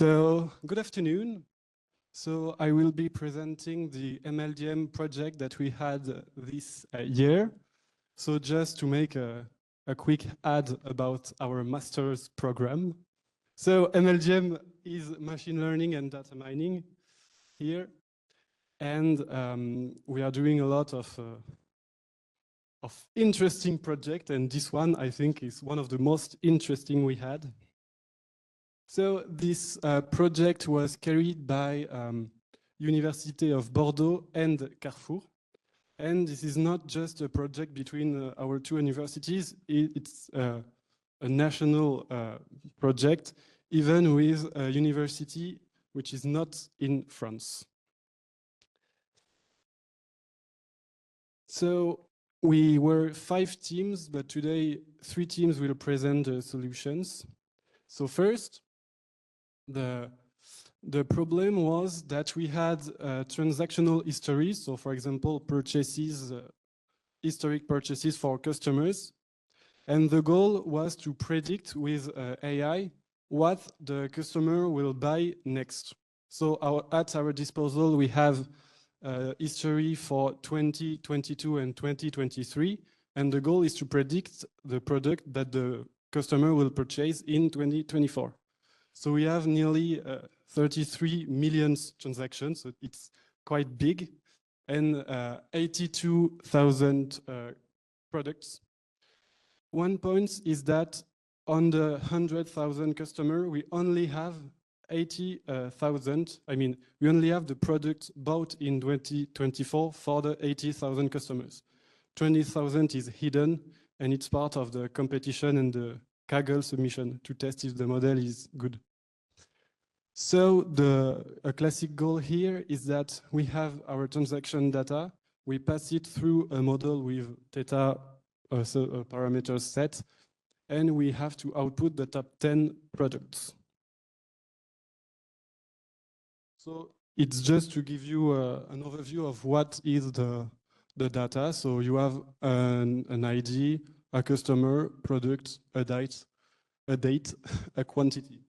So, good afternoon. So, I will be presenting the MLDM project that we had this year. So, just to make a quick ad about our master's program. So, MLDM is machine learning and data mining here. And we are doing a lot of interesting projects, and this one, I think, is one of the most interesting we had. So this project was carried by University of Bordeaux and Carrefour. And this is not just a project between our two universities, it's a national project, even with a university which is not in France. So we were 5 teams, but today 3 teams will present the solutions. So first, the problem was that we had transactional history. So for example, purchases, historic purchases for customers. And the goal was to predict with AI what the customer will buy next. So at our disposal, we have history for 2022 and 2023. And the goal is to predict the product that the customer will purchase in 2024. So we have nearly 33 million transactions, so it's quite big, and 82,000 products. One point is that on the 100,000 customers, we only have 80,000. I mean, we only have the product bought in 2024 for the 80,000 customers. 20,000 is hidden, and it's part of the competition and the Kaggle submission to test if the model is good. So a classic goal here is that we have our transaction data, we pass it through a model with theta parameter set, and we have to output the top 10 products. So it's just to give you an overview of what is the data. So you have an ID, a customer, product, a date, a quantity.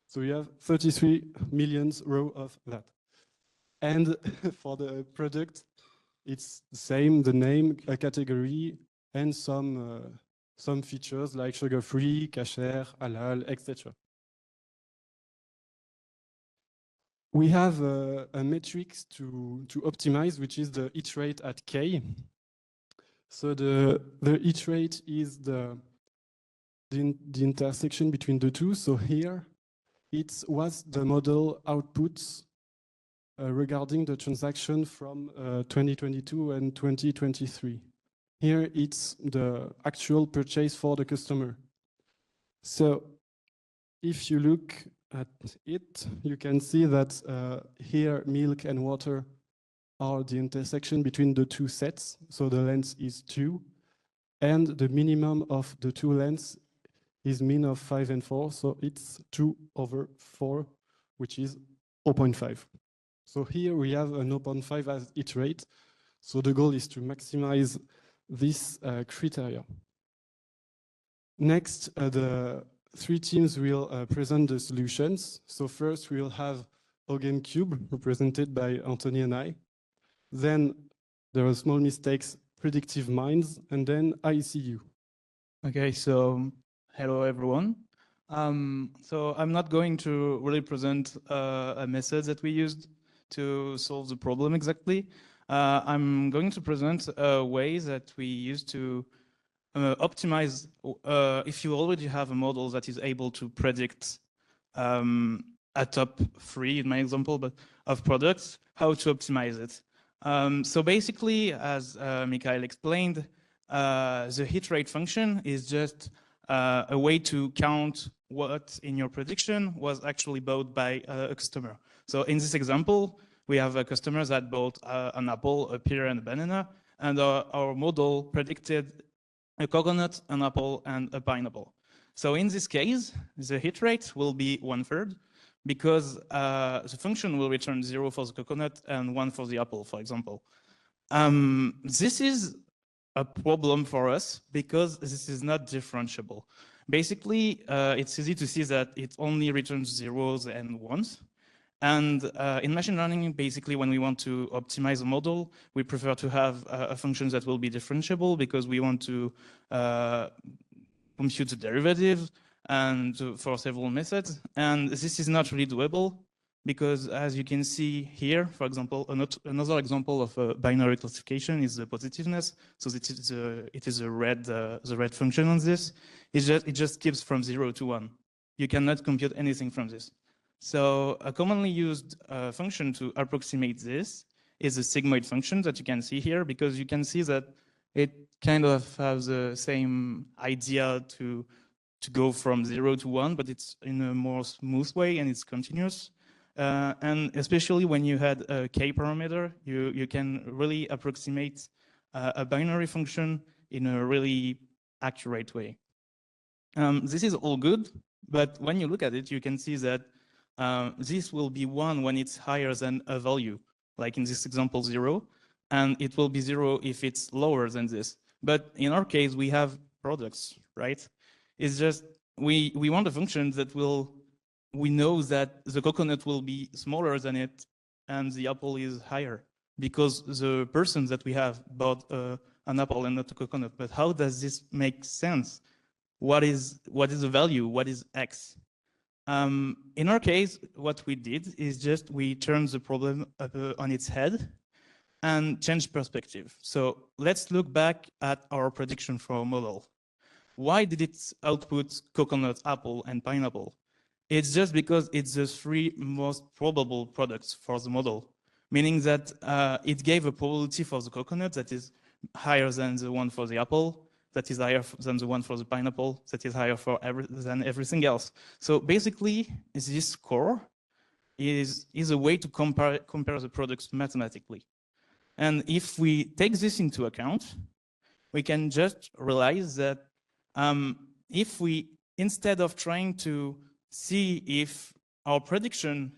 So we have 33 million rows of that. And for the product, it's the same, the name, a category, and some features like sugar-free, kasher, halal, etc. We have a metrics to optimize, which is the hit rate at K. So the hit rate is the intersection between the two. So here, it was the model outputs regarding the transaction from 2022 and 2023. Here, it's the actual purchase for the customer. So if you look at it, you can see that here, milk and water are the intersection between the two sets. So the length is 2. And the minimum of the two lengths is mean of 5 and 4, so it's 2/4, which is 0.5. So here we have an 0.5 as hit rate. So the goal is to maximize this criteria. Next, the 3 teams will present the solutions. So first we'll have OgameCube, represented by Anthony and I. Then there are small mistakes, predictive minds, and then ICU. Okay, so hello, everyone. So I'm not going to really present a method that we used to solve the problem exactly. I'm going to present a way that we use to optimize if you already have a model that is able to predict a top 3, in my example, but of products, how to optimize it. So basically, as Mickael explained, the hit rate function is just a way to count what in your prediction was actually bought by a customer. So in this example, we have a customer that bought an apple, a pear, and a banana, and our model predicted a coconut, an apple, and a pineapple. So in this case, the hit rate will be 1/3 because the function will return 0 for the coconut and 1 for the apple, for example. This is a problem for us because this is not differentiable. Basically, it's easy to see that it only returns zeros and ones. And in machine learning, basically, when we want to optimize a model, we prefer to have a function that will be differentiable because we want to compute the derivative and for several methods. And this is not really doable because, as you can see here, for example, another example of a binary classification is the positiveness. So it is the red function on this. It just skips from 0 to 1. You cannot compute anything from this. So a commonly used function to approximate this is a sigmoid function that you can see here, because you can see that it kind of has the same idea to go from 0 to 1, but it's in a more smooth way and it's continuous. And especially when you had a k parameter, you can really approximate a binary function in a really accurate way. This is all good, but when you look at it, you can see that this will be 1 when it's higher than a value, like in this example 0, and it will be 0 if it's lower than this. But in our case, we have products, right? It's just we want a function that we know that the coconut will be smaller than it and the apple is higher, because the person that we have bought an apple and not a coconut. But how does this make sense? What is the value? What is X? In our case, what we did is just we turned the problem on its head and changed perspective. So let's look back at our prediction for a model. Why did it output coconut, apple, and pineapple? It's just because it's the 3 most probable products for the model, meaning that it gave a probability for the coconut that is higher than the one for the apple, that is higher than the one for the pineapple, that is higher than everything else. So basically, this score is a way to compare the products mathematically. And if we take this into account, we can just realize that if we, instead of trying to see if our prediction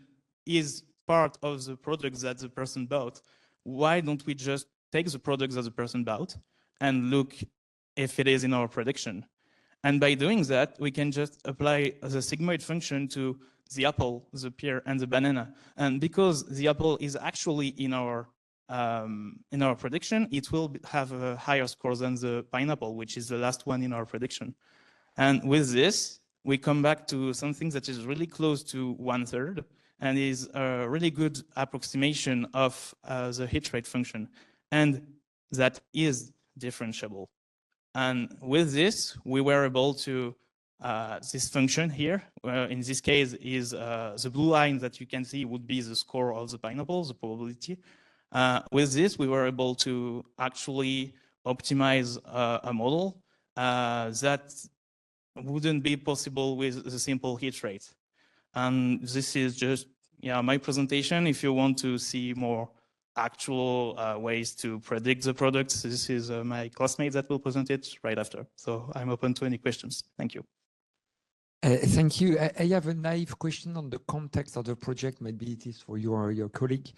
is part of the products that the person bought, why don't we just take the products that the person bought and look if it is in our prediction? And by doing that, we can just apply the sigmoid function to the apple, the pear, and the banana. And because the apple is actually in our prediction, it will have a higher score than the pineapple, which is the last one in our prediction. And with this, we come back to something that is really close to 1/3 and is a really good approximation of the hit rate function, and that is differentiable. And with this, we were able to, this function here, in this case is the blue line that you can see would be the score of the pineapple, the probability. With this, we were able to actually optimize a model that wouldn't be possible with the simple hit rate. And this is just my presentation. If you want to see more actual ways to predict the products, this is my classmate that will present it right after. So I'm open to any questions. Thank you. Thank you. I have a naive question on the context of the project. Maybe it is for you or your colleague.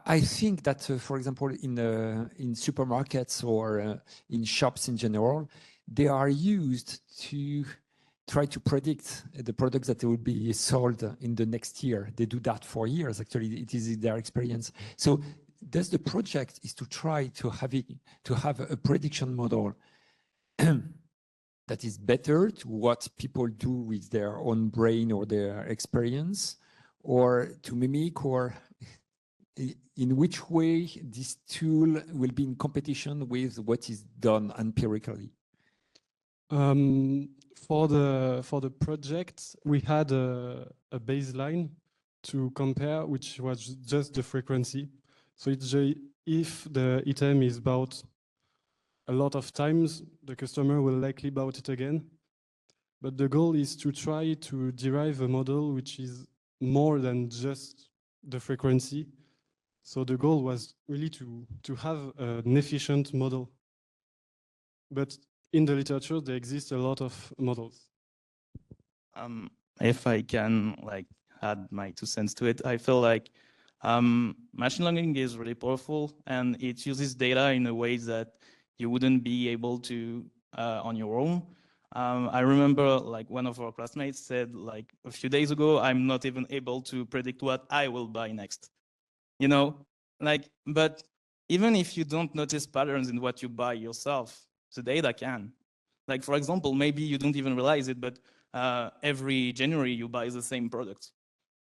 I think that, for example, in supermarkets or in shops in general, they are used to try to predict the products that will be sold in the next year. They do that for years. Actually, it is their experience. So, does the project is to try to have a prediction model that is better to what people do with their own brain or their experience, or to mimic, or in which way this tool will be in competition with what is done empirically? For the project, we had a baseline to compare, which was just the frequency. So it's if the item is bought a lot of times, the customer will likely buy it again. But the goal is to try to derive a model which is more than just the frequency. So the goal was really to have an efficient model. But in the literature, there exist a lot of models. If I can add my 2 cents to it, I feel like machine learning is really powerful, and it uses data in a way that you wouldn't be able to on your own. I remember like one of our classmates said like a few days ago, I'm not even able to predict what I will buy next. You know, like, but even if you don't notice patterns in what you buy yourself, the data can. Like, for example, maybe you don't even realize it, but every January you buy the same product.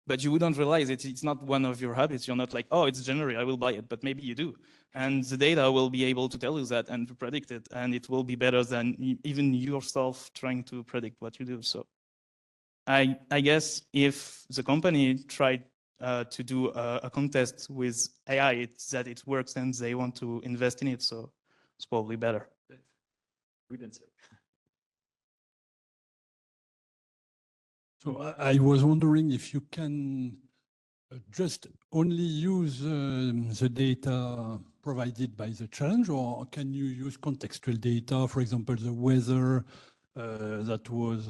But you wouldn't realize it. It's not one of your habits. You're not like, oh, it's January, I will buy it. But maybe you do. And the data will be able to tell you that and to predict it. And it will be better than even yourself trying to predict what you do. So I guess if the company tried to do a contest with AI, it's that it works and they want to invest in it. So it's probably better. Good answer. So I was wondering if you can just only use the data provided by the challenge, or can you use contextual data, for example, the weather that was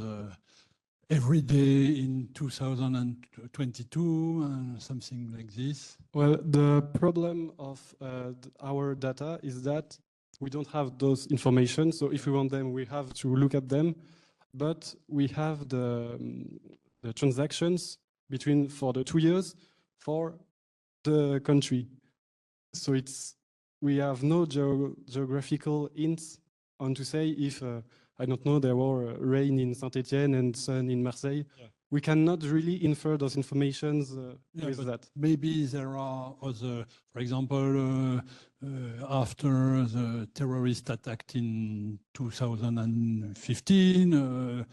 every day in 2022, something like this? Well, the problem of our data is that we don't have those information. So if we want them, we have to look at them. But we have the transactions between for the 2 years for the country. So we have no geographical hints on to say if I don't know, there were rain in Saint-Etienne and sun in Marseille. Yeah. We cannot really infer those informations with that. Maybe there are other, for example, after the terrorist attack in 2015,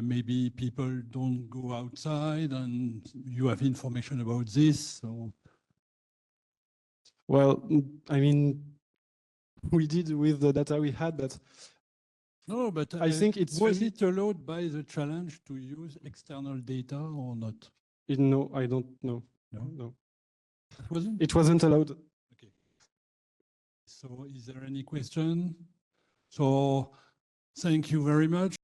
maybe people don't go outside and you have information about this. So. Well, I mean, we did with the data we had, but no, but I think was it allowed by the challenge to use external data or not? No, I don't know. No. It wasn't? It wasn't allowed. Okay. So is there any question? So thank you very much.